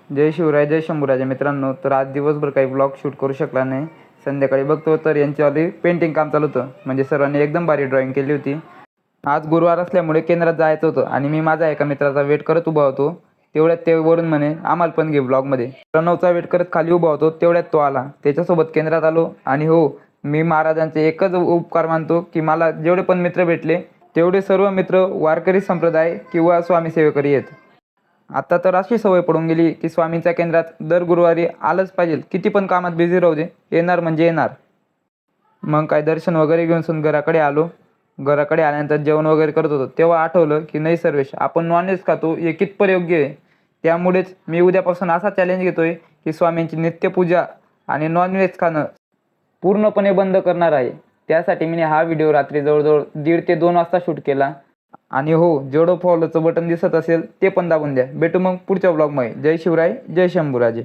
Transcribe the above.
जय शिवराय जय शंभूराजे मित्रांनो. तर आज दिवसभर काही ब्लॉग शूट करू शकला नाही. संध्याकाळी बघतो तर यांच्यावाली पेंटिंग काम चालू होतं. म्हणजे सर्वांनी एकदम भारी ड्रॉइंग केली होती. आज गुरुवार असल्यामुळे केंद्रात जायचं होतं आणि मी माझ्या एका मित्राचा वेट करत उभा होतो. तेवढ्यात ते वरून म्हणे आम्हाला पण घे ब्लॉगमध्ये. प्रणवचा वेट करत खाली उभा होतो तेवढ्यात तो आला. त्याच्यासोबत केंद्रात आलो आणि हो, मी महाराजांचे एकच उपकार मानतो की मला जेवढे पण मित्र भेटले तेवढे सर्व मित्र वारकरी संप्रदाय किंवा स्वामी सेवेकरी आहेत. आता तर अशी सवय पडून गेली की स्वामींच्या केंद्रात दर गुरुवारी आलंच पाहिजे. किती पण कामात बिझी राहू दे, येणार म्हणजे येणार. मग काय दर्शन वगैरे घेऊन घराकडे आलो. घराकडे आल्यानंतर जेवण वगैरे करत होतो तेव्हा आठवलं की नाही सर्वेश, आपण नॉनव्हेज खातो हे कितपत योग्य आहे. त्यामुळेच मी उद्यापासून असा चॅलेंज घेतोय की स्वामींची नित्यपूजा आणि नॉनव्हेज खाणं पूर्णपणे बंद करणार आहे. त्यासाठी मी हा व्हिडिओ रात्री जवळजवळ 1:30 ते 2 वाजता शूट केला. आणि हो, जेवढं फॉलोचं बटन दिसत असेल ते पण दाबून द्या. भेटू मग पुढच्या ब्लॉगमध्ये. जय शिवराय जय शंभूराजे.